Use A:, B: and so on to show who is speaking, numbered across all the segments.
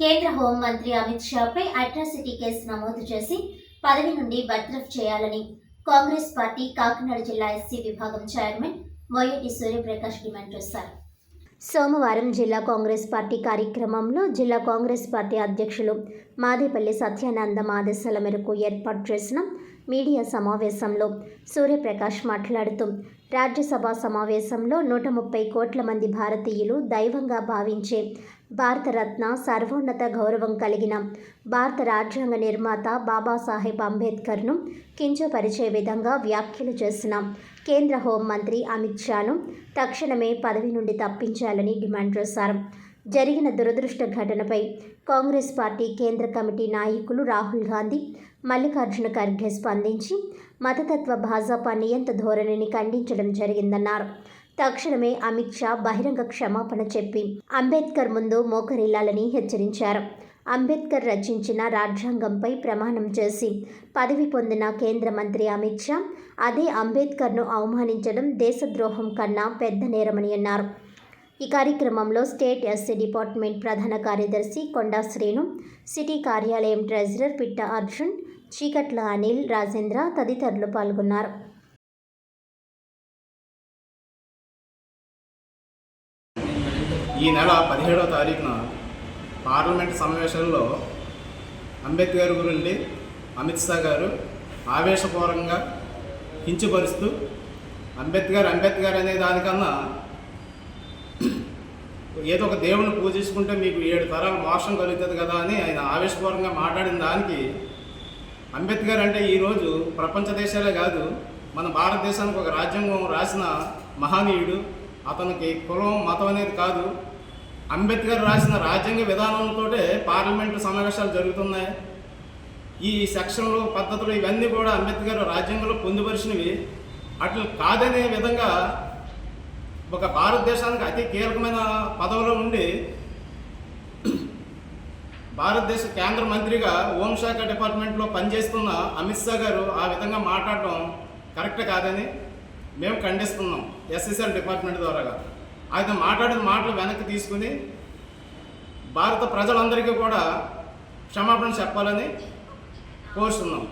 A: కేంద్ర హోంమంత్రి Amit షాపై atrocity case నమోదు చేసి పదవి నుండి బర్తరఫ్ చేయాలని కాంగ్రెస్ పార్టీ కాకినాడ జిల్లా ఎస్సీ విభాగం చైర్మన్ మొయ్యటి సూర్యప్రకాష్ డిమాండ్ చేశారు. సోమవారం జిల్లా కాంగ్రెస్ పార్టీ కార్యక్రమంలో జిల్లా కాంగ్రెస్ పార్టీ అధ్యక్షులు మాదేపల్లి సత్యానందం ఆదేశాల మేరకు ఏర్పాటు చేసిన మీడియా సమావేశంలో సూర్యప్రకాష్ మాట్లాడుతూ రాజ్యసభ సమావేశంలో 130 కోట్ల మంది భారతీయులు దైవంగా భావించే భారతరత్న సర్వోన్నత గౌరవం కలిగిన భారత రాజ్యాంగ నిర్మాత బాబాసాహెబ్ అంబేద్కర్ను కించపరిచే విధంగా వ్యాఖ్యలు చేసిన కేంద్ర హోంమంత్రి అమిత్ షాను తక్షణమే పదవి నుండి తప్పించాలని డిమాండ్ చేశారు. జరిగిన దురదృష్ట ఘటనపై కాంగ్రెస్ పార్టీ కేంద్ర కమిటీ నాయకులు రాహుల్ గాంధీ, మల్లికార్జున ఖర్గే స్పందించి మతతత్వ భాజపా నియంత ధోరణిని ఖండించడం జరిగిందన్నారు. తక్షణమే అమిత్ షా బహిరంగ క్షమాపణ చెప్పి అంబేద్కర్ ముందు మోకరిల్లాలని హెచ్చరించారు. అంబేద్కర్ రచించిన రాజ్యాంగంపై ప్రమాణం చేసి పదవి పొందిన కేంద్ర మంత్రి అమిత్ షా అదే అంబేద్కర్ను అవమానించడం దేశద్రోహం కన్నా పెద్ద నేరమని అన్నారు. ఈ కార్యక్రమంలో స్టేట్ ఎస్సీ డిపార్ట్మెంట్ ప్రధాన కార్యదర్శి కొండా శ్రీను, సిటీ కార్యాలయం ట్రెజరర్ పిట్ట అర్జున్, చీకట్ల అనిల్, రాజేంద్ర తదితరులు పాల్గొన్నారు.
B: ఈ నెల 17వ తారీఖున పార్లమెంట్ సమావేశాల్లో అంబేద్కర్ గురించి అమిత్ షా గారు ఆవేశపూర్వకంగా కించపరుస్తూ అంబేద్కర్ అనే దానికన్నా ఏదో ఒక దేవుని పూజించుకుంటే మీకు 7 తరాల మోక్షం కలుగుతుంది కదా అని ఆయన ఆవేశపూర్వకంగా మాట్లాడిన దానికి అంబేద్కర్ అంటే ఈరోజు ప్రపంచ దేశాలే కాదు మన భారతదేశానికి ఒక రాజ్యాంగం రాసిన మహనీయుడు. అతనికి కులం మతం అనేది కాదు. అంబేద్కర్ రాసిన రాజ్యాంగ విధానంతో పార్లమెంటు సమావేశాలు జరుగుతున్నాయి. ఈ సెక్షన్లు పద్ధతులు ఇవన్నీ కూడా అంబేద్కర్ రాజ్యాంగంలో పొందుపరిచినవి. అట్లా కాదనే విధంగా ఒక భారతదేశానికి అతి కీలకమైన పదవిలో ఉండి భారతదేశ కేంద్ర మంత్రిగా హోంశాఖ డిపార్ట్మెంట్లో పనిచేస్తున్న అమిత్ షా గారు ఆ విధంగా మాట్లాడటం కరెక్ట్ కాదని మేము ఖండిస్తున్నాం. ఎస్ఎస్ఎల్ డిపార్ట్మెంట్ ద్వారా ఆయన మాట్లాడిన మాటలు వెనక్కి తీసుకుని భారత ప్రజలందరికీ కూడా క్షమాపణ చెప్పాలని కోరుతున్నాం.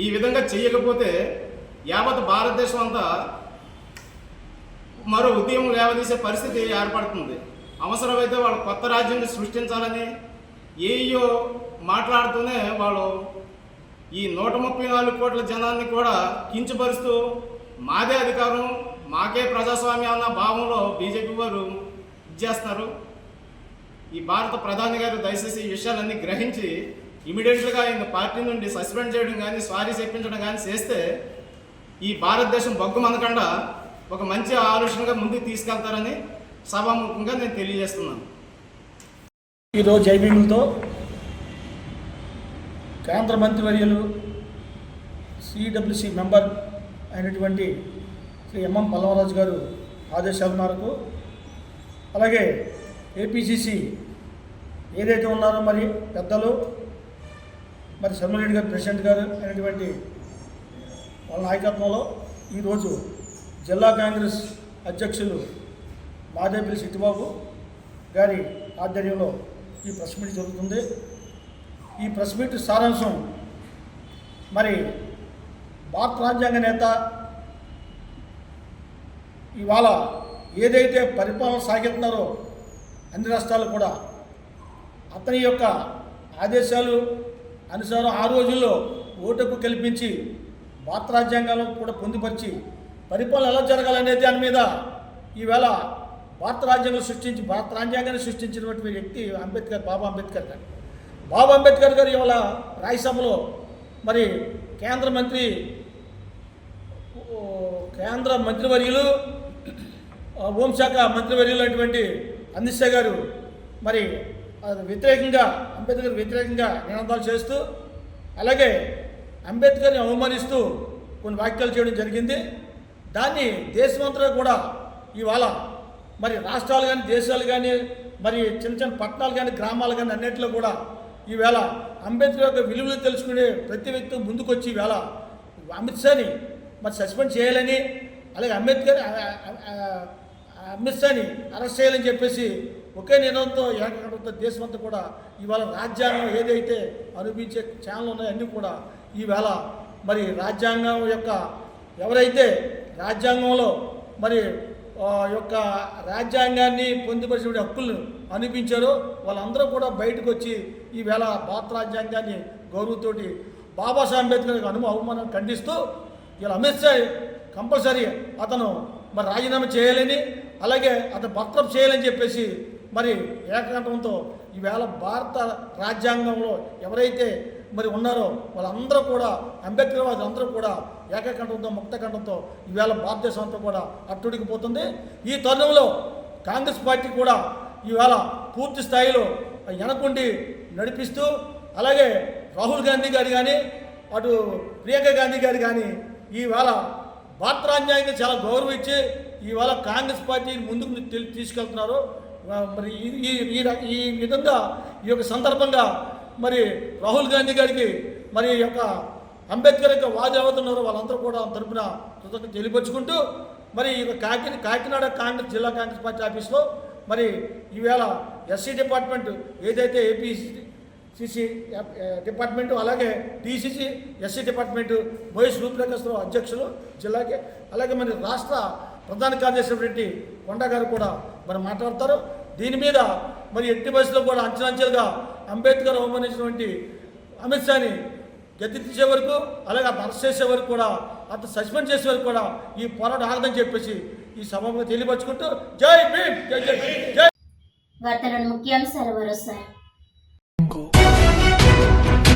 B: ఈ విధంగా చేయకపోతే యావత్ భారతదేశం అంతా మరో ఉద్యమం లేవదీసే పరిస్థితి ఏర్పడుతుంది. అవసరమైతే వాళ్ళు కొత్త రాజ్యాన్ని సృష్టించాలని ఏయో మాట్లాడుతూనే వాళ్ళు ఈ 134 కోట్ల జనాన్ని కూడా కించపరుస్తూ మాదే అధికారం, మాకే ప్రజాస్వామ్యం అన్న భావంలో బీజేపీ వారు ఇచ్చేస్తారు. ఈ భారత ప్రధాని గారు దయచేసి ఈ విషయాలన్నీ గ్రహించి ఇమీడియట్గా ఆయన పార్టీ నుండి సస్పెండ్ చేయడం కానీ సారీ చెప్పించడం కానీ చేస్తే ఈ భారతదేశం బొగ్గుమనకుండా ఒక మంచి ఆలోచనగా ముందుకు తీసుకెళ్తారని సభాముఖంగా నేను తెలియజేస్తున్నాను.
C: ఈరోజు జైబీములతో కేంద్ర మంత్రివర్యులు సిడబ్ల్యూసి మెంబర్ అయినటువంటి శ్రీ ఎంఎం పల్లవరాజు గారు ఆదేశాల మేరకు, అలాగే ఏపీసీసీ ఏదైతే ఉన్నారో మరి పెద్దలు మరి శర్మరెడ్డి గారు ప్రెసిడెంట్ గారు అయినటువంటి వాళ్ళ నాయకత్వంలో ఈరోజు జిల్లా కాంగ్రెస్ అధ్యక్షులు మాదేపల్లి సిట్టిబాబు గారి ఆధ్వర్యంలో ఈ ప్రెస్ మీట్ జరుగుతుంది. ఈ ప్రెస్ మీట్ సారాంశం మరి భారత రాజ్యాంగ నేత ఇవాళ ఏదైతే పరిపాలన సాగిస్తున్నారో అన్ని రాష్ట్రాలు కూడా అతని యొక్క ఆదేశాలు అనుసారం ఆ రోజుల్లో ఓటుకు కల్పించి భారత రాజ్యాంగాలను కూడా పొందుపరిచి పరిపాలన ఎలా జరగాలనే దాని మీద ఈవేళ భారత రాజ్యాంగాన్ని సృష్టించినటువంటి వ్యక్తి అంబేద్కర్, బాబా అంబేద్కర్ గారు. బాబా అంబేద్కర్ గారు ఇవాళ రాజ్యసభలో మరి కేంద్ర మంత్రివర్యులు హోంశాఖ మంత్రివర్యులు అయినటువంటి అమిత్ షా గారు మరి అంబేద్కర్ వ్యతిరేకంగా నినాదాలు చేస్తూ, అలాగే అంబేద్కర్ని అవమానిస్తూ కొన్ని వ్యాఖ్యలు చేయడం జరిగింది. దాన్ని దేశమంతటా కూడా ఇవాళ మరి రాష్ట్రాలు కానీ దేశాలు కానీ మరి చిన్న పట్టణాలు కానీ గ్రామాలు కానీ అన్నింటిలో కూడా ఈవేళ అంబేద్కర్ యొక్క విలువలు తెలుసుకునే ప్రతి వ్యక్తి ముందుకొచ్చి ఈవేళ అమిత్ షాని మరి సస్పెండ్ చేయాలని, అలాగే అమిత్ షాని అరెస్ట్ చేయాలని చెప్పేసి ఒకే నినాదంతో ఏకకంఠంతో దేశమంతా కూడా ఇవాళ రాజ్యాంగం ఏదైతే అనిపించే ఛానల్ ఉన్నాయో అన్నీ కూడా ఈవేళ మరి రాజ్యాంగం యొక్క ఎవరైతే రాజ్యాంగంలో మరి యొక్క రాజ్యాంగాన్ని పొందుపరిచిన హక్కులను అనిపించారో వాళ్ళందరూ కూడా బయటకు వచ్చి ఈవేళ భారత రాజ్యాంగాన్ని గౌరవంతోటి బాబాసాహెబ్ అంబేద్కర్ అవమానం ఖండిస్తూ ఇలా అమిత్ షా కంపల్సరీ అతను మరి రాజీనామా చేయాలని అలాగే అతను బర్తరఫ్ చేయాలని చెప్పేసి మరి ఏకకంఠంతో ఈవేళ భారత రాజ్యాంగంలో ఎవరైతే మరి ఉన్నారో వాళ్ళందరూ కూడా అంబేద్కర్ అందరూ కూడా ఏకకంఠంతో ముక్తకంఠంతో ఈవేళ భారతదేశం అంతా కూడా అట్టుడికిపోతుంది. ఈ తరుణంలో కాంగ్రెస్ పార్టీ కూడా ఈవేళ పూర్తి స్థాయిలో వెనకుండి నడిపిస్తూ అలాగే రాహుల్ గాంధీ గారు కానీ అటు ప్రియాంక గాంధీ గారు కానీ ఈవేళ భారత రాజ్యాంగాన్ని చాలా గౌరవించి ఈవేళ కాంగ్రెస్ పార్టీని ముందుకు తీసుకెళ్తున్నారు. మరి ఈ విధంగా ఈ యొక్క సందర్భంగా మరి రాహుల్ గాంధీ గారికి మరి యొక్క అంబేద్కర్ యొక్క వాది అవుతున్నారు వాళ్ళందరూ కూడా తరపున కృతజ్ఞత తెలియపరుచుకుంటూ మరి ఈ కాకినాడ కాంగ్రెస్ జిల్లా కాంగ్రెస్ పార్టీ ఆఫీస్లో మరి ఈవేళ ఎస్సీ డిపార్ట్మెంట్ ఏదైతే ఏపీసీసీ డిపార్ట్మెంటు అలాగే టీసీసీ ఎస్సీ డిపార్ట్మెంటు వైఎస్ రూపురేఖలో అధ్యక్షులు జిల్లాకి అలాగే మరి రాష్ట్ర ప్రధాన కార్యదర్శి కొండా గారు కూడా మరి మాట్లాడతారు. దీని మీద మరి ఎట్టి బస్సులో కూడా అంచెలంచెలుగా అంబేద్కర్ అవమానించినటువంటి అమిత్ షాని గద్దె తీసే వరకు అలాగే అరెస్ట్ చేసే వరకు కూడా అతను సస్పెండ్ చేసే వరకు కూడా ఈ పోరాటం ఆగదని చెప్పేసి ఈ సభలో తెలియపరుచుకుంటూ జై భీమ్ జై జై జై.
A: వార్తలను ముఖ్యాంశాలు మరోసారి.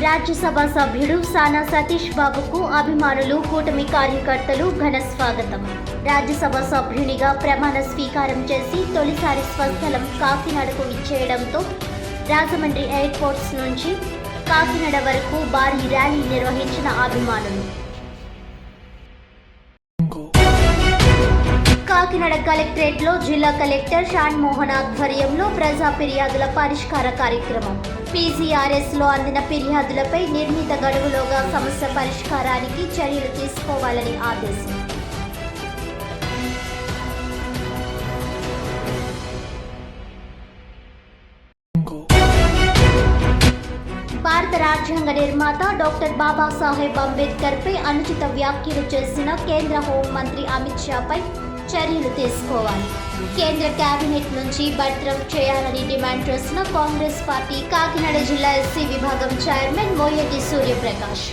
A: రాజ్యసభ సభ్యుడు సానా సతీష్ బాబుకు అభిమానులు కూటమి కార్యకర్తలు ఘన స్వాగతం. రాజ్యసభ సభ్యునిగా ప్రమాణ స్వీకారం చేసి తొలిసారి స్వస్థలం కాకినాడకు ఇచ్చేయడంతో రాజమండ్రి ఎయిర్పోర్ట్స్ నుంచి కాకినాడ వరకు భారీ ర్యాలీ నిర్వహించిన అభిమానులు. కాకినాడ కలెక్టరేట్లో జిల్లా కలెక్టర్ షాన్ మోహన్ ఆధ్వర్యంలో ప్రజా ఫిర్యాదుల పరిష్కార కార్యక్రమం. పీజీఆర్ఎస్లో అందిన ఫిర్యాదులపై నిర్ణీత గడువులోగా సమస్య పరిష్కారానికి చర్యలు తీసుకోవాలని ఆదేశం. భారత రాజ్యాంగ నిర్మాత డాక్టర్ బాబాసాహెబ్ అంబేద్కర్ పై అనుచిత వ్యాఖ్యలు చేసిన కేంద్ర హోంమంత్రి అమిత్ షాపై చర్యలు తీసుకోవాలి. కేంద్ర కేబినెట్ నుంచి బర్తరఫ్ చేయాలని డిమాండ్ చేసిన కాంగ్రెస్ పార్టీ కాకినాడ జిల్లా ఎస్సీ విభాగం చైర్మన్ మోయటి సూర్యప్రకాష్.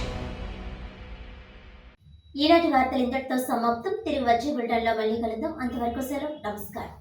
A: ఈనాటి వార్తలు ఇంతటితో సమాప్తం. తిరిగి వచ్చే బులెటిన్లో మళ్ళీ కలుద్దాం. అంతవరకు సెలవు. నమస్కారం.